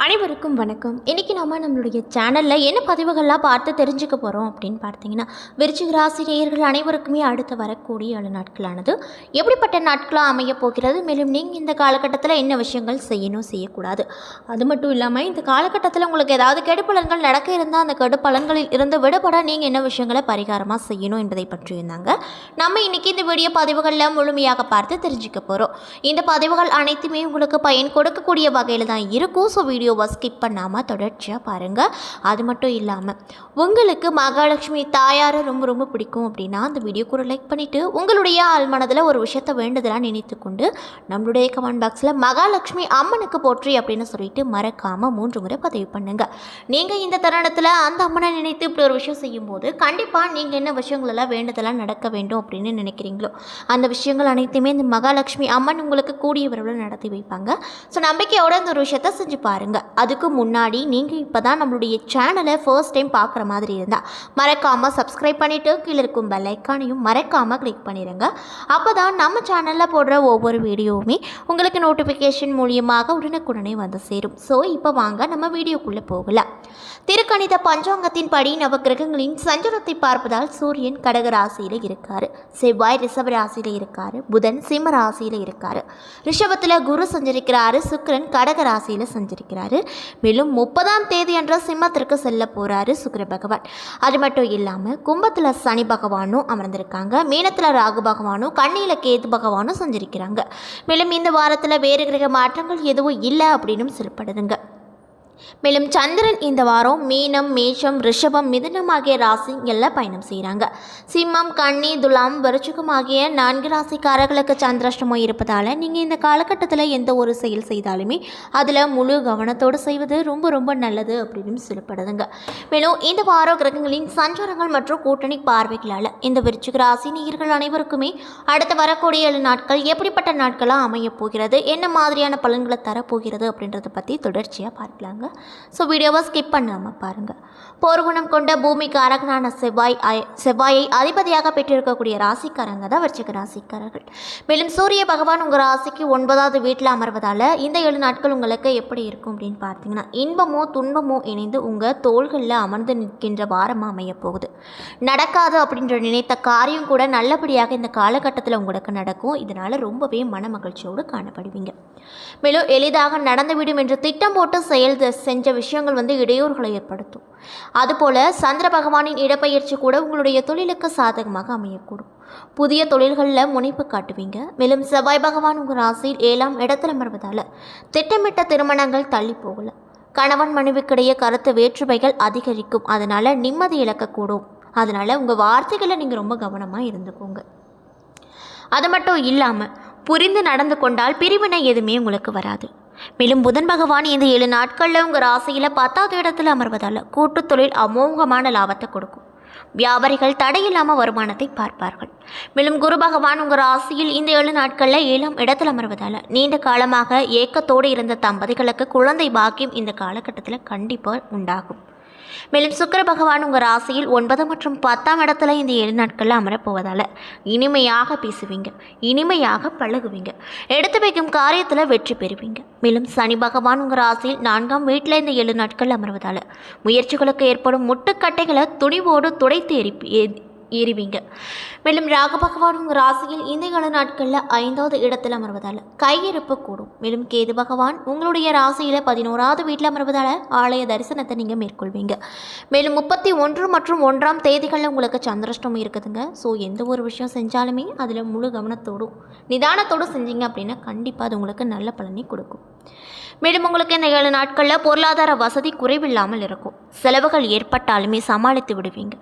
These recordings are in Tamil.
அனைவருக்கும் வணக்கம். இன்றைக்கி நம்மளுடைய சேனலில் என்ன பதிவுகள்லாம் பார்த்து தெரிஞ்சுக்க போகிறோம் அப்படின்னு பார்த்தீங்கன்னா, விருச்சிக ராசி நேயர்கள் அனைவருக்குமே அடுத்து வரக்கூடிய 7 நாட்களானது எப்படிப்பட்ட நாட்களாக அமைய போகிறது, மேலும் நீங்கள் இந்த காலகட்டத்தில் என்ன விஷயங்கள் செய்யணும் செய்யக்கூடாது, அது மட்டும் இல்லாமல் இந்த காலகட்டத்தில் உங்களுக்கு ஏதாவது கெடுபலன்கள் நடக்க இருந்தால் அந்த கெடுபலன்களில் இருந்து விடுபட நீங்கள் என்ன விஷயங்களை பரிகாரமாக செய்யணும் என்பதை பற்றி இருந்தாங்க நம்ம இன்றைக்கி இந்த வீடியோ பதிவுகளில் முழுமையாக பார்த்து தெரிஞ்சுக்க போகிறோம். இந்த பதிவுகள் அனைத்துமே உங்களுக்கு பயன் கொடுக்கக்கூடிய வகையில் தான் இருக்கும். ஸோ வீடியோவை ஸ்கிப் பண்ணாமல் தொடர்ச்சியாக பாருங்கள். அது மட்டும் இல்லாமல் உங்களுக்கு மகாலட்சுமி தாயாரை ரொம்ப ரொம்ப பிடிக்கும் அப்படின்னா அந்த வீடியோக்கு ஒரு லைக் பண்ணிவிட்டு உங்களுடைய ஆழ்மனதில் ஒரு விஷயத்தை வேண்டுதலாக நினைத்து கொண்டு நம்மளுடைய கமெண்ட் பாக்ஸில் மகாலட்சுமி அம்மனுக்கு போற்றி அப்படின்னு சொல்லிட்டு மறக்காமல் 3 முறை பதிவு பண்ணுங்கள். நீங்கள் இந்த தருணத்தில் அந்த அம்மனை நினைத்து இப்படி ஒரு விஷயம் செய்யும்போது கண்டிப்பாக நீங்கள் என்ன விஷயங்களெல்லாம் வேண்டுதலாக நடக்க வேண்டும் அப்படின்னு நினைக்கிறீங்களோ அந்த விஷயங்கள் அனைத்துமே இந்த மகாலட்சுமி அம்மன் உங்களுக்கு கூடிய விரைவில் நடத்தி வைப்பாங்க. ஸோ நம்பிக்கையோட இந்த ஒரு விஷயத்தை செஞ்சு பாருங்கள். அதுக்கு முன்னாடி நீங்கள் இப்போ தான் நம்மளுடைய சேனலை ஃபர்ஸ்ட் டைம் பார்க்குற மாதிரி இருந்தால் மறக்காமல் சப்ஸ்கிரைப் பண்ணிவிட்டு கீழே இருக்கும் பெல் ஐக்கானையும் மறக்காமல் கிளிக் பண்ணிடுங்க. அப்போ தான் நம்ம சேனலில் போடுற ஒவ்வொரு வீடியோவுமே உங்களுக்கு நோட்டிஃபிகேஷன் மூலியமாக உடனுக்குடனே வந்து சேரும். ஸோ இப்போ வாங்க நம்ம வீடியோக்குள்ளே போகலாம். திருக்கணித பஞ்சாங்கத்தின் படி நவகிரகங்களின் சஞ்சாரத்தை பார்ப்பதால் சூரியன் கடக ராசியில் இருக்காரு, செவ்வாய் ரிஷப ராசியில் இருக்காரு, புதன் சிம்ம ராசியில் இருக்காரு, ரிஷபத்தில் குரு சஞ்சரிக்கிறாரு, சுக்கிரன் கடக ராசியில் சஞ்சரிக்கிறாரு. மேலும் 30ஆம் தேதி அன்று சிம்மத்திற்கு செல்ல போறாரு சுக்கிர பகவான். அது மட்டும் இல்லாமல் கும்பத்தில் சனி பகவானும் அமர்ந்திருக்காங்க, மீனத்தில் ராகு பகவானும், கன்னியில் கேது பகவானும் சஞ்சரிக்கிறாங்க. மேலும் இந்த வாரத்தில் வேறு கிரக மாற்றங்கள் எதுவும் இல்லை அப்படின்னு சொல்லப்படுதுங்க. மேலும் சந்திரன் இந்த வாரம் மீனம், மேஷம், ரிஷபம், மிதுனம் ஆகிய ராசிகளில் பயணம் செய்கிறாங்க. சிம்மம், கன்னி, துலாம், விருச்சிகம் ஆகிய 4 ராசிக்காரர்களுக்கு சந்திராஷ்டமம் இருப்பதால் நீங்கள் இந்த காலகட்டத்தில் எந்த ஒரு செயல் செய்தாலுமே அதில் முழு கவனத்தோடு செய்வது ரொம்ப ரொம்ப நல்லது அப்படின்னு சொல்லப்படுதுங்க. மேலும் இந்த வார கிரகங்களின் சஞ்சாரங்கள் மற்றும் கூட்டணி பார்வைகளால் இந்த விருச்சிக ராசி நேயர்கள் அனைவருக்குமே அடுத்து வரக்கூடிய 7 நாட்கள் எப்படிப்பட்ட நாட்களாக அமையப் போகிறது, என்ன மாதிரியான பலன்களை தரப்போகிறது அப்படின்றத பற்றி தொடர்ச்சியாக பார்க்கலாங்க. ஸோ வீடியோவை ஸ்கிப் பண்ணாமல் பாருங்கள். போர்க்குணம் கொண்ட பூமிக்கு அரகனான செவ்வாயை அதிபதியாக பெற்றிருக்கக்கூடிய ராசிக்காரங்க தான் விருச்சிக ராசிக்காரர்கள். மேலும் சூரிய பகவான் உங்கள் ராசிக்கு 9வது வீட்டில் அமர்வதால் இந்த 7 நாட்கள் உங்களுக்கு எப்படி இருக்கும் அப்படின்னு பார்த்தீங்கன்னா, இன்பமோ துன்பமோ இணைந்து உங்கள் தோள்களில் அமர்ந்து நிற்கின்ற வாரமாக அமைய போகுது. நடக்காது அப்படின்ற நினைத்த காரியம் கூட நல்லபடியாக இந்த காலகட்டத்தில் உங்களுக்கு நடக்கும். இதனால் ரொம்பவே மன மகிழ்ச்சியோடு காணப்படுவீங்க. மேலும் எளிதாக நடந்துவிடும் என்று திட்டம் போட்டு செஞ்ச விஷயங்கள் இடையூறுகளை ஏற்படுத்தும். அதுபோல சந்திர பகவானின் இடப்பெயர்ச்சி கூட உங்களுடைய தொழிலுக்கு சாதகமாக அமையக்கூடும். புதிய தொழில்களில் முனைப்பு காட்டுவீங்க. மேலும் செவ்வாய் பகவான் உங்கள் ராசியில் 7ஆம் இடத்தில் அமர்வதால் திட்டமிட்ட திருமணங்கள் தள்ளி போகல. கணவன் மனைவிக்கிடையே கருத்து வேற்றுமைகள் அதிகரிக்கும். அதனால் நிம்மதி இழக்கக்கூடும். அதனால் உங்கள் வார்த்தைகளை நீங்கள் ரொம்ப கவனமாக இருந்துக்கோங்க. அது மட்டும் இல்லாமல் புரிந்து நடந்து கொண்டால் பிரிவினை எதுவுமே உங்களுக்கு வராது. மேலும் புதன் பகவான் இந்த 7 நாட்களில் உங்கள் ராசியில் 10வது இடத்தில் அமர்வதால் கூட்டு தொழில் அமோகமான லாபத்தை கொடுக்கும். வியாபாரிகள் தடையில்லாமல் வருமானத்தை பார்ப்பார்கள். மேலும் குரு பகவான் உங்கள் ராசியில் இந்த 7 நாட்களில் 7ஆம் இடத்தில் அமர்வதால் நீண்ட காலமாக ஏக்கத்தோடு இருந்த தம்பதிகளுக்கு குழந்தை பாக்கியம் இந்த காலகட்டத்தில் கண்டிப்பாக உண்டாகும். மேலும் சுக்கிர பகவான் உங்கள் ராசியில் 9 மற்றும் 10ஆம் இடத்துல இந்த 7 நாட்களில் அமரப்போவதால் இனிமையாக பேசுவீங்க, இனிமையாக பழகுவீங்க, எடுத்து வைக்கும் காரியத்தில் வெற்றி பெறுவீங்க. மேலும் சனி பகவான் உங்கள் ராசியில் 4ஆம் வீட்டில் இந்த 7 நாட்கள் அமர்வதால் முயற்சிகளுக்கு ஏற்படும் முட்டுக்கட்டைகளை துணிவோடு துடைத்து எறிவீங்க. மேலும் ராகு பகவான் உங்கள் ராசியில் இந்த 7 நாட்களில் 5வது இடத்தில் அமர்வதால் கையிருப்பு கூடும். மேலும் கேது பகவான் உங்களுடைய ராசியில் 11வது வீட்டில் அமர்வதால் ஆலய தரிசனத்தை நீங்கள் மேற்கொள்வீங்க. மேலும் 31 மற்றும் 1ஆம் தேதிகளில் உங்களுக்கு சந்திராஷ்டமம் இருக்குதுங்க. ஸோ எந்த ஒரு விஷயம் செஞ்சாலுமே அதில் முழு கவனத்தோடும் நிதானத்தோடு செஞ்சீங்க அப்படின்னா கண்டிப்பாக அது உங்களுக்கு நல்ல பலனை கொடுக்கும். மேலும் உங்களுக்கு இந்த 7 நாட்களில் பொருளாதார வசதி குறைவில்லாமல் இருக்கும். செலவுகள் ஏற்பட்டாலுமே சமாளித்து விடுவீங்க.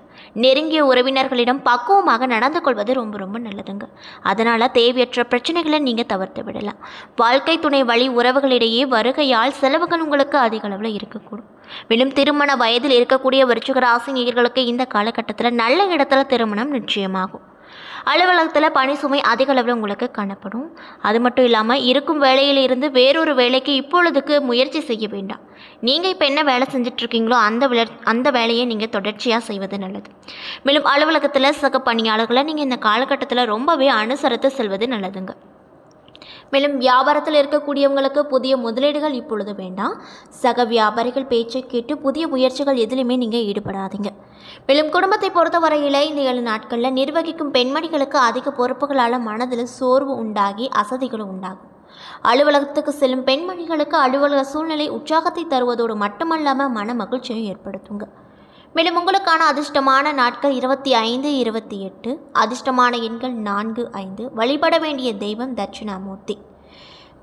நெருங்கிய உறவினர்களிடம் பக்குவமாக நடந்து கொள்வது ரொம்ப ரொம்ப நல்லதுங்க. அதனால் தேவையற்ற பிரச்சனைகளை நீங்கள் தவிர்த்து விடலாம். வாழ்க்கை துணை வழி உறவுகளிடையே வருகையால் செலவுகள் உங்களுக்கு அதிக அளவில் இருக்கக்கூடும். மேலும் திருமண வயதில் இருக்கக்கூடிய விருச்சிக ராசி நேயர்களுக்கு இந்த காலகட்டத்தில் நல்ல இடத்துல திருமணம் நிச்சயமாகும். அலுவலகத்தில் பணி சுமை அதிக அளவில் உங்களுக்கு காணப்படும். அது மட்டும் இல்லாமல் இருக்கும் வேலையிலிருந்து வேறொரு வேலைக்கு இப்பொழுதுக்கு முயற்சி செய்ய வேண்டாம். நீங்கள் இப்போ என்ன வேலை செஞ்சிட்ருக்கீங்களோ அந்த வேலையை நீங்கள் தொடர்ச்சியாக செய்வது நல்லது. மேலும் அலுவலகத்தில் சக பணியாளர்களை நீங்கள் இந்த காலகட்டத்தில் ரொம்பவே அனுசரித்து செல்வது நல்லதுங்க. மேலும் வியாபாரத்தில் இருக்கக்கூடியவங்களுக்கு புதிய முதலீடுகள் இப்பொழுது வேண்டாம். சக வியாபாரிகள் பேச்சை கேட்டு புதிய முயற்சிகள் எதிலுமே நீங்கள் ஈடுபடாதீங்க. மேலும் குடும்பத்தை பொறுத்தவரையில் இந்த 7 நாட்களில் நிர்வகிக்கும் பெண்மணிகளுக்கு அதிக பொறுப்புகளால் மனதில் சோர்வு உண்டாகி அசதிகளும் உண்டாகும். அலுவலகத்துக்கு செல்லும் பெண்மணிகளுக்கு அலுவலக சூழ்நிலை உற்சாகத்தை தருவதோடு மட்டுமல்லாமல் மன மகிழ்ச்சியை ஏற்படுத்துங்க. மேலும் உங்களுக்கான அதிர்ஷ்டமான நாட்கள் 25, 28. அதிர்ஷ்டமான எண்கள் 4, 5. வழிபட வேண்டிய தெய்வம் தட்சிணாமூர்த்தி.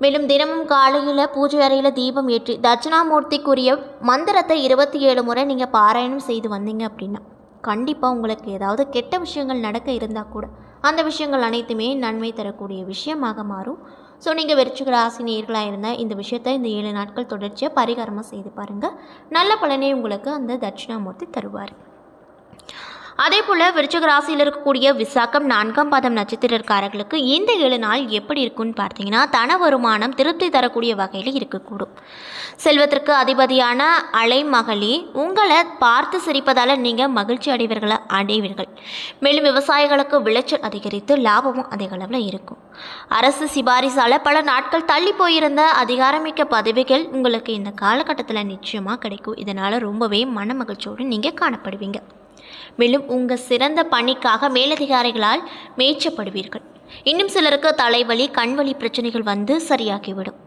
மேலும் தினமும் காலையில் பூஜை அறையில் தீபம் ஏற்றி தட்சிணாமூர்த்திக்குரிய மந்திரத்தை 27 முறை நீங்கள் பாராயணம் செய்து வந்தீங்க அப்படின்னா கண்டிப்பாக உங்களுக்கு ஏதாவது கெட்ட விஷயங்கள் நடக்க இருந்தால் கூட அந்த விஷயங்கள் அனைத்துமே நன்மை தரக்கூடிய விஷயமாக மாறும். ஸோ நீங்கள் விருச்சிக ராசி நேயர்களாக இருந்தால் இந்த விஷயத்தை இந்த 7 நாட்கள் தொடர்ச்சியாக பரிகாரமாக செய்து பாருங்கள். நல்ல பலனை உங்களுக்கு அந்த தட்சிணாமூர்த்தி தருவார். அதே போல் விருச்சிக ராசியில் இருக்கக்கூடிய விசாகம் 4ஆம் பாதம் நட்சத்திரக்காரர்களுக்கு இந்த 7 நாள் எப்படி இருக்குன்னு பார்த்தீங்கன்னா தன வருமானம் திருப்தி தரக்கூடிய வகையில் இருக்கக்கூடும். செல்வத்திற்கு அதிபதியான அலைமகளி உங்களை பார்த்து சிரிப்பதால் நீங்கள் மகிழ்ச்சி அடைவீர்கள். மேலும் விவசாயிகளுக்கு விளைச்சல் அதிகரித்து லாபமும் அதிக அளவில் இருக்கும். அரசு சிபாரிசால் பல நாட்கள் தள்ளி போயிருந்த அதிகாரமிக்க பதவிகள் உங்களுக்கு இந்த காலகட்டத்தில் நிச்சயமாக கிடைக்கும். இதனால் ரொம்பவே மன மகிழ்ச்சியோடு நீங்கள் காணப்படுவீங்க. மேலும் உங்கள் சிறந்த பணிக்காக மேலதிகாரிகளால் மேய்ச்சப்படுவீர்கள். இன்னும் சிலருக்கு தலைவலி கண்வலி பிரச்சனைகள் வந்து சரியாகிவிடும்.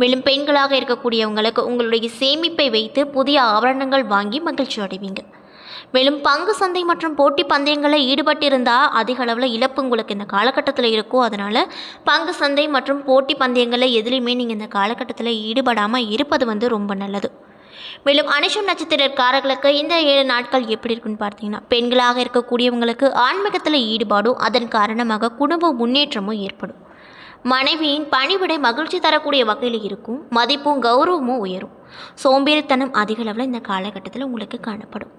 மேலும் பெண்களாக இருக்கக்கூடியவங்களுக்கு உங்களுடைய சேமிப்பை வைத்து புதிய ஆபரணங்கள் வாங்கி மகிழ்ச்சி அடைவீங்க. மேலும் பங்கு சந்தை மற்றும் போட்டி பந்தயங்களில் ஈடுபட்டிருந்தால் அதிக அளவில் இழப்பு உங்களுக்கு இந்த காலகட்டத்தில் இருக்கும். அதனால் பங்கு சந்தை மற்றும் போட்டி பந்தயங்களில் எதுலேயுமே நீங்கள் இந்த காலகட்டத்தில் ஈடுபடாமல் இருப்பது ரொம்ப நல்லது. மேலும் அனுஷம் நட்சத்திரக்காரர்களுக்கு இந்த 7 நாட்கள் எப்படி இருக்குன்னு பார்த்தீங்கன்னா பெண்களாக இருக்கக்கூடியவங்களுக்கு ஆன்மீகத்தில் ஈடுபாடும் அதன் காரணமாக குடும்ப முன்னேற்றமும் ஏற்படும். மனைவியின் பணிவிடை மகிழ்ச்சி தரக்கூடிய வகையில் இருக்கும். மதிப்பும் கௌரவமும் உயரும். சோம்பேறித்தனம் அதிக அளவில் இந்த காலகட்டத்தில் உங்களுக்கு காணப்படும்.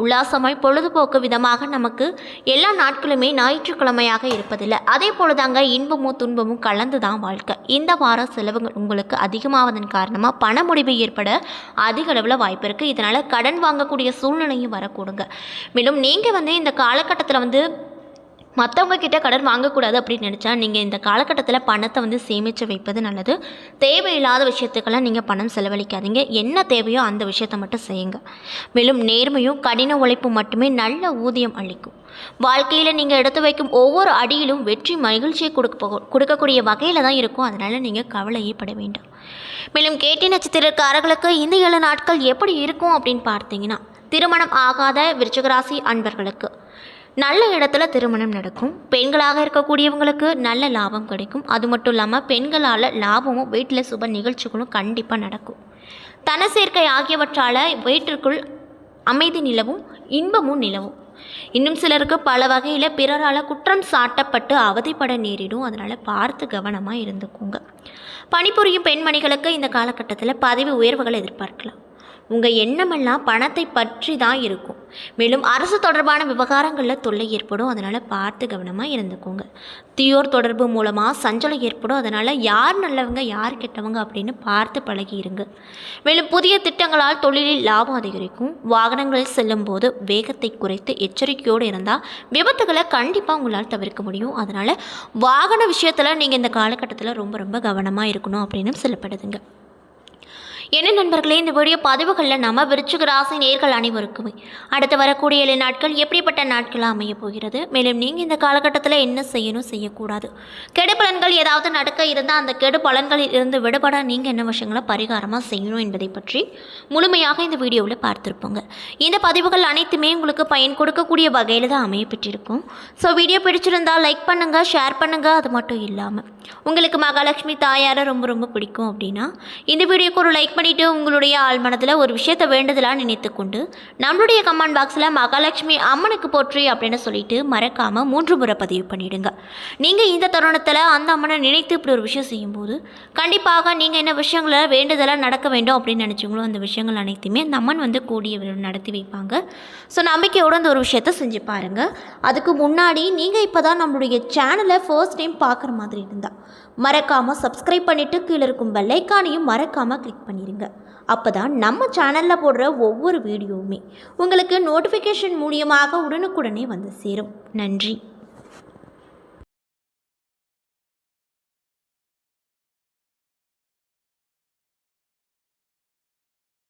உல்லாசமாய் பொழுதுபோக்கு விதமாக நமக்கு எல்லா நாட்களுமே ஞாயிற்றுக்கிழமையாக இருப்பதில்லை. அதே போலதாங்க இன்பமும் துன்பமும் கலந்து தான் வாழ்க்கை. இந்த வார செலவுகள் உங்களுக்கு அதிகமாவதன் காரணமாக பண முடிவு ஏற்பட அதிக அளவில் வாய்ப்பு இருக்குது. இதனால் கடன் வாங்கக்கூடிய சூழ்நிலையும் வரக்கூடுங்க. மேலும் நீங்கள் இந்த காலகட்டத்தில் மற்றவங்க கிட்ட கடன் வாங்கக்கூடாது அப்படின்னு நினச்சா நீங்கள் இந்த காலகட்டத்தில் பணத்தை சேமித்து வைப்பது நல்லது. தேவையில்லாத விஷயத்துக்கெல்லாம் நீங்கள் பணம் செலவழிக்காதீங்க. என்ன தேவையோ அந்த விஷயத்தை மட்டும் செய்யுங்க. மேலும் நேர்மையும் கடின உழைப்பும் மட்டுமே நல்ல ஊதியம் அளிக்கும். வாழ்க்கையில் நீங்கள் எடுத்து வைக்கும் ஒவ்வொரு அடியிலும் வெற்றி மகிழ்ச்சியை கொடுக்கக்கூடிய வகையில் தான் இருக்கும். அதனால் நீங்கள் கவலையே பட வேண்டாம். மேலும் கேட்டி நட்சத்திரக்காரர்களுக்கு இந்த 7 நாட்கள் எப்படி இருக்கும் அப்படின்னு பார்த்தீங்கன்னா திருமணம் ஆகாத விருச்சிகராசி அன்பர்களுக்கு நல்ல இடத்துல திருமணம் நடக்கும். பெண்களாக இருக்கக்கூடியவங்களுக்கு நல்ல லாபம் கிடைக்கும். அது மட்டும் இல்லாமல் பெண்களால் லாபமும் வீட்டில் சுப நிகழ்ச்சிகளும் கண்டிப்பாக நடக்கும். தன சேர்க்கை ஆகியவற்றால் வீட்டிற்குள் அமைதி நிலவும் இன்பமும் நிலவும். இன்னும் சிலருக்கு பல வகையில் பிறரால் குற்றம் சாட்டப்பட்டு அவதிப்பட நேரிடும். அதனால் பார்த்து கவனமாக இருந்துக்கோங்க. பணிபுரியும் பெண்மணிகளுக்கு இந்த காலகட்டத்தில் பதவி உயர்வுகளை எதிர்பார்க்கலாம். உங்கள் எண்ணமெல்லாம் பணத்தை பற்றி தான் இருக்கும். மேலும் அரசு தொடர்பான விவகாரங்களில் தொல்லை ஏற்படும். அதனால் பார்த்து கவனமாக இருந்துக்கோங்க. தீயோர் தொடர்பு மூலமாக சஞ்சலம் ஏற்படும். அதனால் யார் நல்லவங்க யார் கெட்டவங்க அப்படின்னு பார்த்து பழகியிருங்க. மேலும் புதிய திட்டங்களால் தொழிலில் லாபம் அதிகரிக்கும். வாகனங்களில் செல்லும் போது வேகத்தை குறைத்து எச்சரிக்கையோடு இருந்தால் விபத்துகளை கண்டிப்பாக உங்களால் தவிர்க்க முடியும். அதனால் வாகன விஷயத்தில் நீங்கள் இந்த காலகட்டத்தில் ரொம்ப கவனமாக இருக்கணும் அப்படின்னு சொல்லப்படுதுங்க. என்ன நண்பர்களே, இந்த வீடியோ பதிவுகளில் நம்ம விருச்சிக ராசி நேயர்கள் அனைவருக்குமே அடுத்து வரக்கூடிய 7 நாட்கள் எப்படிப்பட்ட நாட்களாக அமைய போகிறது, மேலும் நீங்கள் இந்த காலகட்டத்தில் என்ன செய்யணும் செய்யக்கூடாது, கெடு பலன்கள் ஏதாவது நடக்க இருந்தால் அந்த கெடு பலன்களில் இருந்து விடுபட நீங்கள் என்ன விஷயங்களை பரிகாரமாக செய்யணும் என்பதை பற்றி முழுமையாக இந்த வீடியோவில் பார்த்துருப்போங்க. இந்த பதிவுகள் அனைத்துமே உங்களுக்கு பயன் கொடுக்கக்கூடிய வகையில் தான் அமைய பெற்றிருக்கும். ஸோ வீடியோ பிடிச்சிருந்தால் லைக் பண்ணுங்கள், ஷேர் பண்ணுங்கள். அது மட்டும் இல்லாமல் உங்களுக்கு மகாலட்சுமி தாயாரை ரொம்ப பிடிக்கும் அப்படின்னா இந்த வீடியோக்கு ஒரு லைக் பண்ணிவிட்டு உங்களுடைய ஆள் மனதில் ஒரு விஷயத்தை வேண்டுதலாக நினைத்து கொண்டு நம்மளுடைய கமெண்ட் பாக்ஸில் மகாலட்சுமி அம்மனுக்கு போற்றி அப்படின்னு சொல்லிட்டு மறக்காமல் 3 முறை பதிவு பண்ணிவிடுங்க. நீங்கள் இந்த தருணத்தில் அந்த அம்மனை நினைத்து இப்படி ஒரு விஷயம் செய்யும்போது கண்டிப்பாக நீங்கள் என்ன விஷயங்களை வேண்டுதலாக நடக்க வேண்டும் அப்படின்னு நினச்சிங்களோ அந்த விஷயங்கள் அனைத்துமே அந்த அம்மன் கூடிய நடத்தி வைப்பாங்க. ஸோ நம்பிக்கையோடு அந்த ஒரு விஷயத்தை செஞ்சு பாருங்கள். அதுக்கு முன்னாடி நீங்கள் இப்போ தான் நம்மளுடைய சேனலை ஃபர்ஸ்ட் டைம் பார்க்குற மாதிரி இருந்தால் மறக்காமல் சப்ஸ்கிரைப் பண்ணிவிட்டு கீழே இருக்கும் பெல் ஐக்கானையும் மறக்காமல் கிளிக் பண்ணிடுங்க. அப்போ தான் நம்ம சேனலில் போடுற ஒவ்வொரு வீடியோவுமே உங்களுக்கு நோட்டிஃபிகேஷன் மூலியமாக உடனுக்குடனே வந்து சேரும். நன்றி.